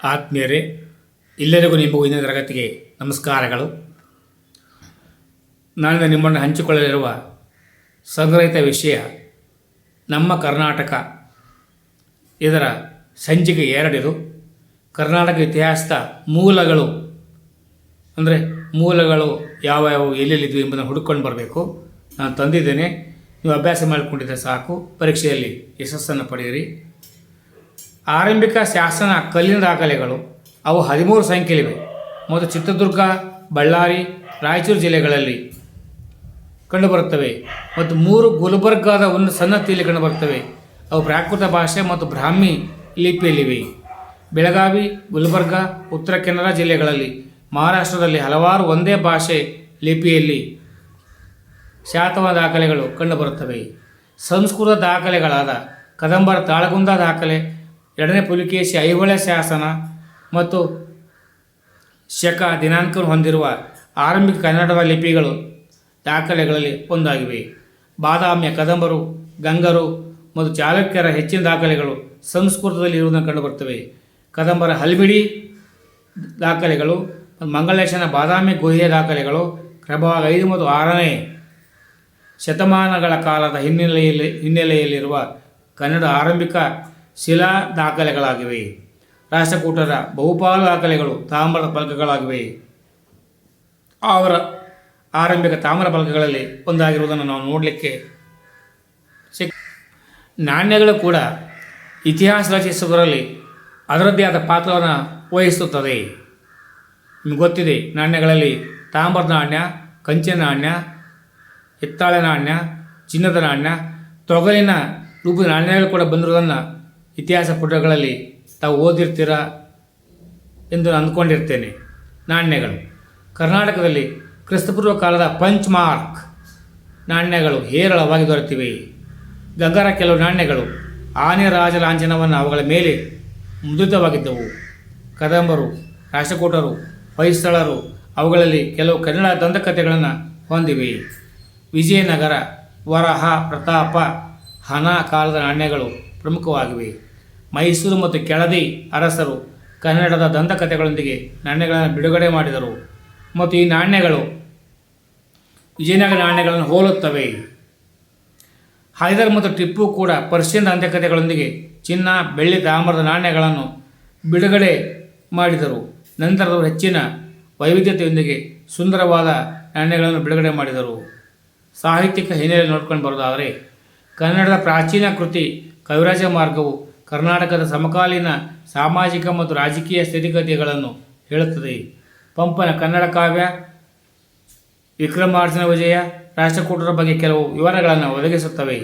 ಆತ್ಮೀಯರೇ, ಎಲ್ಲರಿಗೂ ನಿಮಗೂ ಇಂದಿನ ತರಗತಿಗೆ ನಮಸ್ಕಾರಗಳು. ನಾನು ನಿಮ್ಮನ್ನು ಹಂಚಿಕೊಳ್ಳಲಿರುವ ಸಂಗ್ರಹಿತ ವಿಷಯ ನಮ್ಮ ಕರ್ನಾಟಕ. ಇದರ ಸಂಚಿಕೆ 2 ಇದು. ಕರ್ನಾಟಕ ಇತಿಹಾಸದ ಮೂಲಗಳು ಅಂದರೆ ಮೂಲಗಳು ಯಾವ್ಯಾವು ಎಲ್ಲೆಲ್ಲಿದ್ವು ಎಂಬುದನ್ನು ಹುಡುಕೊಂಡು ಬರಬೇಕು. ನಾನು ತಂದಿದ್ದೇನೆ. ನೀವು ಅಭ್ಯಾಸ ಮಾಡಿಕೊಂಡಿದ್ದರೆ ಸಾಕು. ಪರೀಕ್ಷೆಯಲ್ಲಿ ಯಶಸ್ಸನ್ನು ಪಡೆಯಿರಿ. ಆರಂಭಿಕ ಶಾಸನ ಕಲ್ಲಿನ ದಾಖಲೆಗಳು ಅವು 13 ಸಂಖ್ಯೆಯಲ್ಲಿವೆ ಮತ್ತು ಚಿತ್ರದುರ್ಗ, ಬಳ್ಳಾರಿ, ರಾಯಚೂರು ಜಿಲ್ಲೆಗಳಲ್ಲಿ ಕಂಡುಬರುತ್ತವೆ ಮತ್ತು 3 ಗುಲ್ಬರ್ಗಾದ ಒಂದು ಸನ್ನತಿಯಲ್ಲಿ ಕಂಡುಬರುತ್ತವೆ. ಅವು ಪ್ರಾಕೃತ ಭಾಷೆ ಮತ್ತು ಬ್ರಾಹ್ಮಿ ಲಿಪಿಯಲ್ಲಿವೆ. ಬೆಳಗಾವಿ, ಗುಲ್ಬರ್ಗ, ಉತ್ತರ ಕನ್ನಡ ಜಿಲ್ಲೆಗಳಲ್ಲಿ, ಮಹಾರಾಷ್ಟ್ರದಲ್ಲಿ ಹಲವಾರು ಒಂದೇ ಭಾಷೆ ಲಿಪಿಯಲ್ಲಿ ಶಾತವಾಹನ ದಾಖಲೆಗಳು ಕಂಡುಬರುತ್ತವೆ. ಸಂಸ್ಕೃತ ದಾಖಲೆಗಳಾದ ಕದಂಬರ ತಾಳಗುಂದ ದಾಖಲೆ, 2ನೇ ಪುಲಿಕೇಶಿ ಐಹೊಳೆ ಶಾಸನ ಮತ್ತು ಶಕ ದಿನಾಂಕವನ್ನು ಹೊಂದಿರುವ ಆರಂಭಿಕ ಕನ್ನಡದ ಲಿಪಿಗಳು ದಾಖಲೆಗಳಲ್ಲಿ ಒಂದಾಗಿವೆ. ಬಾದಾಮಿಯ ಕದಂಬರು, ಗಂಗರು ಮತ್ತು ಚಾಲುಕ್ಯರ ಹೆಚ್ಚಿನ ದಾಖಲೆಗಳು ಸಂಸ್ಕೃತದಲ್ಲಿ ಇರುವುದನ್ನು ಕಂಡುಬರುತ್ತವೆ. ಕದಂಬರ ಹಲ್ಮಿಡಿ ದಾಖಲೆಗಳು ಮತ್ತು ಮಂಗಳೇಶನ ಬಾದಾಮಿ ಗುಹೆಯ ದಾಖಲೆಗಳು ಕ್ರಮವಾಗಿ 5 ಮತ್ತು 6ನೇ ಶತಮಾನಗಳ ಕಾಲದ ಹಿನ್ನೆಲೆಯಲ್ಲಿರುವ ಕನ್ನಡ ಆರಂಭಿಕ ಶಿಲಾ ದಾಖಲೆಗಳಾಗಿವೆ. ರಾಷ್ಟ್ರಕೂಟರ ಬಹುಪಾಲು ದಾಖಲೆಗಳು ತಾಮ್ರದ ಫಲಕಗಳಾಗಿವೆ. ಅವರ ಆರಂಭಿಕ ತಾಮ್ರ ಫಲಕಗಳಲ್ಲಿ ಒಂದಾಗಿರುವುದನ್ನು ನಾವು ನೋಡಲಿಕ್ಕೆ ನಾಣ್ಯಗಳು ಕೂಡ ಇತಿಹಾಸ ರಚಿಸುವುದರಲ್ಲಿ ಅದರದ್ದೇ ಆದ ಪಾತ್ರವನ್ನು ವಹಿಸುತ್ತದೆ. ನಿಮಗೆ ಗೊತ್ತಿದೆ, ನಾಣ್ಯಗಳಲ್ಲಿ ತಾಮ್ರದ ನಾಣ್ಯ, ಕಂಚಿನ ನಾಣ್ಯ, ಹಿತ್ತಾಳೆ ನಾಣ್ಯ, ಚಿನ್ನದ ನಾಣ್ಯ, ತೊಗಲಿನ ರೂಪದ ನಾಣ್ಯಗಳು ಕೂಡ ಬಂದಿರುವುದನ್ನು ಇತಿಹಾಸ ಪುಟಗಳಲ್ಲಿ ತಾವು ಓದಿರ್ತೀರಾ ಎಂದು ನಾನು ಅಂದ್ಕೊಂಡಿರ್ತೇನೆ. ನಾಣ್ಯಗಳು ಕರ್ನಾಟಕದಲ್ಲಿ ಕ್ರಿಸ್ತಪೂರ್ವ ಕಾಲದ ಪಂಚ್ ಮಾರ್ಕ್ ನಾಣ್ಯಗಳು ಹೇರಳವಾಗಿ ದೊರೆತಿವೆ. ಗಂಗರ ಕೆಲವು ನಾಣ್ಯಗಳು ಆನೆ ರಾಜ ಲಾಂಛನವನ್ನು ಅವುಗಳ ಮೇಲೆ ಮುದ್ರಿತವಾಗಿದ್ದವು. ಕದಂಬರು, ರಾಷ್ಟ್ರಕೂಟರು, ಹೊಯ್ಸಳರು ಅವುಗಳಲ್ಲಿ ಕೆಲವು ಕನ್ನಡ ದಂತಕಥೆಗಳನ್ನು ಹೊಂದಿವೆ. ವಿಜಯನಗರ, ವರಹ, ಪ್ರತಾಪ, ಹನ ಕಾಲದ ನಾಣ್ಯಗಳು ಪ್ರಮುಖವಾಗಿವೆ. ಮೈಸೂರು ಮತ್ತು ಕೆಳದಿ ಅರಸರು ಕನ್ನಡದ ದಂತಕಥೆಗಳೊಂದಿಗೆ ನಾಣ್ಯಗಳನ್ನು ಬಿಡುಗಡೆ ಮಾಡಿದರು ಮತ್ತು ಈ ನಾಣ್ಯಗಳು ವಿಜಯನಗರ ನಾಣ್ಯಗಳನ್ನು ಹೋಲುತ್ತವೆ. ಹೈದರ್ ಮತ್ತು ಟಿಪ್ಪು ಕೂಡ ಪರ್ಷಿಯನ್ ದಂತಕಥೆಗಳೊಂದಿಗೆ ಚಿನ್ನ, ಬೆಳ್ಳಿ, ತಾಮ್ರದ ನಾಣ್ಯಗಳನ್ನು ಬಿಡುಗಡೆ ಮಾಡಿದರು. ನಂತರದವರು ಹೆಚ್ಚಿನ ವೈವಿಧ್ಯತೆಯೊಂದಿಗೆ ಸುಂದರವಾದ ನಾಣ್ಯಗಳನ್ನು ಬಿಡುಗಡೆ ಮಾಡಿದರು. ಸಾಹಿತ್ಯಿಕ ಹಿನ್ನೆಲೆ ನೋಡ್ಕೊಂಡು ಬರೋದಾದರೆ ಕನ್ನಡದ ಪ್ರಾಚೀನ ಕೃತಿ ಕವಿರಾಜ ಮಾರ್ಗವು ಕರ್ನಾಟಕದ ಸಮಕಾಲೀನ ಸಾಮಾಜಿಕ ಮತ್ತು ರಾಜಕೀಯ ಸ್ಥಿತಿಗತಿಗಳನ್ನು ಹೇಳುತ್ತದೆ. ಪಂಪನ ಕನ್ನಡ ಕಾವ್ಯ, ವಿಕ್ರಮಾರ್ಜುನ ವಿಜಯ, ರಾಷ್ಟ್ರಕೂಟರ ಬಗ್ಗೆ ಕೆಲವು ವಿವರಗಳನ್ನು ಒದಗಿಸುತ್ತವೆ.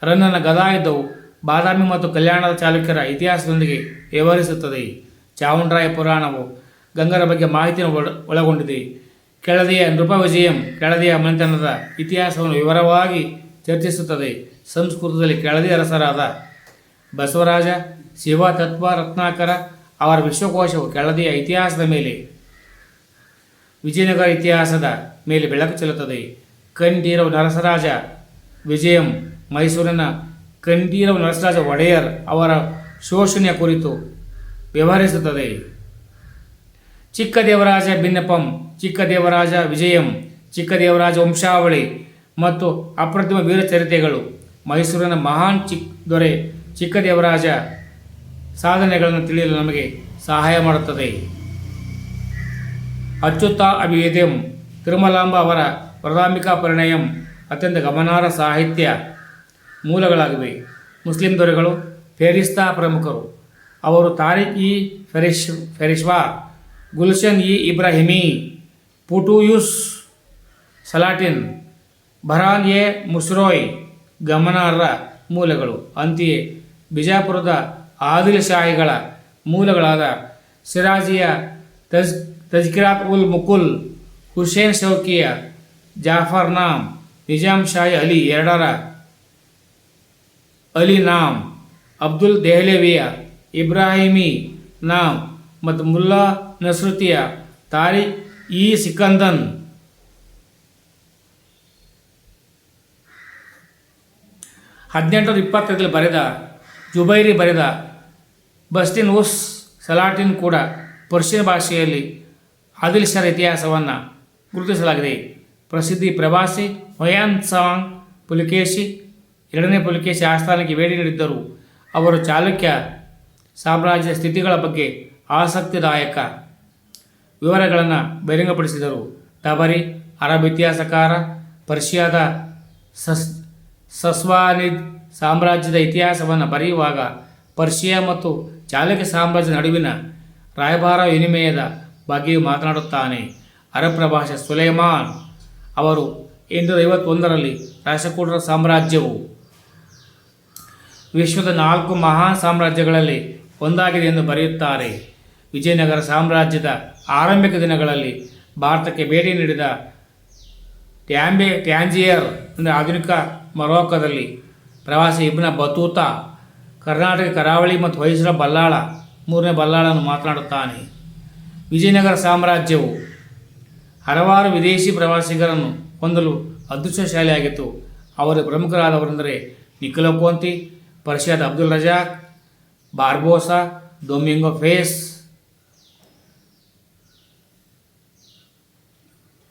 ರನ್ನನ ಗದಾಯುದ್ಧವು ಬಾದಾಮಿ ಮತ್ತು ಕಲ್ಯಾಣದ ಚಾಲುಕ್ಯರ ಇತಿಹಾಸದೊಂದಿಗೆ ವ್ಯವಹರಿಸುತ್ತದೆ. ಚಾವುಂಡರಾಯ ಪುರಾಣವು ಗಂಗರ ಬಗ್ಗೆ ಮಾಹಿತಿಯನ್ನು ಒಳಗೊಂಡಿದೆ. ಕೆಳದಿಯ ನೃಪ ವಿಜಯಂ ಕೆಳದಿಯ ಮನೆತನದ ಇತಿಹಾಸವನ್ನು ವಿವರವಾಗಿ ಚರ್ಚಿಸುತ್ತದೆ. ಸಂಸ್ಕೃತದಲ್ಲಿ ಕೆಳದಿ ಅರಸರಾದ ಬಸವರಾಜ, ಶಿವ ತತ್ವ ರತ್ನಾಕರ ಅವರ ವಿಶ್ವಕೋಶವು ಕೆಳದಿಯ ಇತಿಹಾಸದ ಮೇಲೆ, ವಿಜಯನಗರ ಇತಿಹಾಸದ ಮೇಲೆ ಬೆಳಕು ಚೆಲ್ಲುತ್ತದೆ. ಕಂಠೀರವ ನರಸರಾಜ ವಿಜಯಂ ಮೈಸೂರಿನ ಕಂಠೀರವ ನರಸರಾಜ ಒಡೆಯರ್ ಅವರ ಶೋಷಣೆಯ ಕುರಿತು ವ್ಯವಹರಿಸುತ್ತದೆ. ಚಿಕ್ಕದೇವರಾಜ ಭಿನ್ನಪಂ, ಚಿಕ್ಕದೇವರಾಜ ವಿಜಯಂ, ಚಿಕ್ಕದೇವರಾಜ ವಂಶಾವಳಿ ಮತ್ತು ಅಪ್ರತಿಮ ವೀರಚರಿತೆಗಳು ಮೈಸೂರಿನ ಮಹಾನ್ ದೊರೆ ಚಿಕ್ಕದೇವರಾಜ ಸಾಧನೆಗಳನ್ನು ತಿಳಿಯಲು ನಮಗೆ ಸಹಾಯ ಮಾಡುತ್ತದೆ. ಅಚ್ಯುತ ಅಭಿವೇದ್ಯಂ, ತಿರುಮಲಾಂಬ ಅವರ ವರದಾಂಬಿಕಾ ಪರಿಣಯಂ ಅತ್ಯಂತ ಗಮನಾರ್ಹ ಸಾಹಿತ್ಯ ಮೂಲಗಳಾಗಿವೆ. ಮುಸ್ಲಿಂ ದೊರೆಗಳು ಫೆರಿಸ್ತಾ ಪ್ರಮುಖರು. ಅವರು ತಾರಿಕ್ ಇ ಫೆರಿಶ್ವಾ, ಗುಲ್ಶನ್ ಇ ಇಬ್ರಾಹಿಮಿ, ಪುಟುಯುಸ್ ಸಲಾಟಿನ್, ಬಹರಾನ್ ಎ ಮುಸ್ರೋಯ್ ಗಮನಾರ್ಹ ಮೂಲಗಳು. ಅಂತೆಯೇ ಬಿಜಾಪುರದ ಆದಿಲ್ ಶಾಹಿಗಳ ಮೂಲಗಳಾದ ಸಿರಾಜಿಯ ತಜ್ಕಿರಾತ್ ಉಲ್ ಮುಕುಲ್, ಹುಸೇನ್ ಶೌಕಿಯ ಜಾಫರ್ನಾಮ್, ನಿಜಾಂ ಶಾಹಿ ಅಲಿ ಎರಡರ ಅಲಿ ನಾಮ್, ಅಬ್ದುಲ್ ದೆಹ್ಲವಿಯ ಇಬ್ರಾಹಿಮಿ ನಾಮ್ ಮತ್ತು ಮುಲ್ಲಾ ನಸ್ರುತಿಯ ತಾರಿಕ್ ಇ ಸಿಕಂದನ್. 1825 ಬರೆದ ಜುಬೈರಿ ಬರೆದ ಬಸ್ಟಿನ್ ಉಸ್ ಸಲಾಟಿನ್ ಕೂಡ ಪರ್ಷಿಯನ್ ಭಾಷೆಯಲ್ಲಿ ಆದಿಲ್ ಶರ ಇತಿಹಾಸವನ್ನು ಗುರುತಿಸಲಾಗಿದೆ. ಪ್ರಸಿದ್ಧಿ ಪ್ರವಾಸಿ ಹೊಯಾನ್ ಸಾಂಗ್ ಪುಲಿಕೇಶಿ ಎರಡನೇ ಪುಲಿಕೇಶಿ ಆಸ್ಥಾನಕ್ಕೆ ಭೇಟಿ ನೀಡಿದ್ದರು. ಅವರು ಚಾಲುಕ್ಯ ಸಾಮ್ರಾಜ್ಯದ ಸ್ಥಿತಿಗಳ ಬಗ್ಗೆ ಆಸಕ್ತಿದಾಯಕ ವಿವರಗಳನ್ನು ಬಹಿರಂಗಪಡಿಸಿದರು. ತಬರಿ ಅರಬ್ ಇತಿಹಾಸಕಾರ ಪರ್ಷಿಯಾದ ಸಸ್ವಾನಿದ್ ಸಾಮ್ರಾಜ್ಯದ ಇತಿಹಾಸವನ್ನು ಬರೆಯುವಾಗ ಪರ್ಷಿಯಾ ಮತ್ತು ಚಾಲುಕ್ಯ ಸಾಮ್ರಾಜ್ಯದ ನಡುವಿನ ರಾಯಭಾರ ವಿನಿಮಯದ ಬಗ್ಗೆಯೂ ಮಾತನಾಡುತ್ತಾನೆ. ಅರಬ್ ಪ್ರಭಾಷೆ ಸುಲೈಮಾನ್ ಅವರು 851ರಲ್ಲಿ ರಾಷ್ಟ್ರಕೂಟರ ಸಾಮ್ರಾಜ್ಯವು ವಿಶ್ವದ 4 ಮಹಾನ್ ಸಾಮ್ರಾಜ್ಯಗಳಲ್ಲಿ ಒಂದಾಗಿದೆ ಎಂದು ಬರೆಯುತ್ತಾರೆ. ವಿಜಯನಗರ ಸಾಮ್ರಾಜ್ಯದ ಆರಂಭಿಕ ದಿನಗಳಲ್ಲಿ ಭಾರತಕ್ಕೆ ಭೇಟಿ ನೀಡಿದ ಟ್ಯಾಂಜಿಯರ್ ಅಂದರೆ ಆಧುನಿಕ ಮೊರೊಕ್ಕೊದಲ್ಲಿ ಪ್ರವಾಸಿ ಇಬ್ನ ಬತೂತ ಕರ್ನಾಟಕ ಕರಾವಳಿ ಮತ್ತು ಹೊಯ್ಸಳ ಬಲ್ಲಾಳ 3ನೇ ಬಲ್ಲಾಳನ್ನು ಮಾತನಾಡುತ್ತಾನೆ. ವಿಜಯನಗರ ಸಾಮ್ರಾಜ್ಯವು ಹಲವಾರು ವಿದೇಶಿ ಪ್ರವಾಸಿಗರನ್ನು ಹೊಂದಲು ಅದೃಷ್ಟಶಾಲಿಯಾಗಿತ್ತು. ಅವರ ಪ್ರಮುಖರಾದವರೆಂದರೆ ನಿಕೋಲೋ ಕೊಂತಿ, ಪರ್ಷಿಯಾದ Abdul Razzaq, Barbosa, Domingo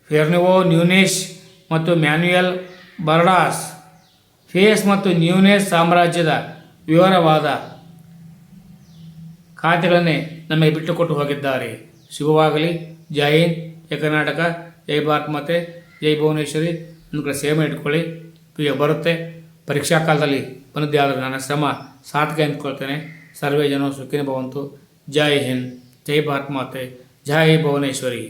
Fernao Nunes ಮತ್ತು ಮ್ಯಾನ್ಯುಯಲ್ ಬರ್ಡಾಸ್. ಫೇಸ್ ಮತ್ತು ನ್ಯೂನೆಸ್ ಸಾಮ್ರಾಜ್ಯದ ವಿವರವಾದ ಖಾತೆಗಳನ್ನೇ ನಮಗೆ ಬಿಟ್ಟುಕೊಟ್ಟು ಹೋಗಿದ್ದಾರೆ. ಶುಭವಾಗಲಿ. ಜೈ ಹಿಂದ್, ಜೈ ಕರ್ನಾಟಕ, ಜೈ ಭಾರತ್ ಮಾತೆ, ಜೈ ಭುವನೇಶ್ವರಿ. ಒಂದು ಕಡೆ ಸೇವೆ ಇಟ್ಕೊಳ್ಳಿ. ಈಗ ಬರುತ್ತೆ. ಪರೀಕ್ಷಾ ಕಾಲದಲ್ಲಿ ಬಂದಿದ್ದೇ ಆದರೆ ನನ್ನ ಶ್ರಮ ಸಾರ್ಥಕ ಎಂದುಕೊಳ್ತೇನೆ. ಸರ್ವೇ ಜನ ಸುಖಿನೋ ಭವಂತು. ಜೈ ಹಿಂದ್, ಜೈ ಭಾರತ್ ಮಾತೆ, ಜೈ ಭುವನೇಶ್ವರಿ.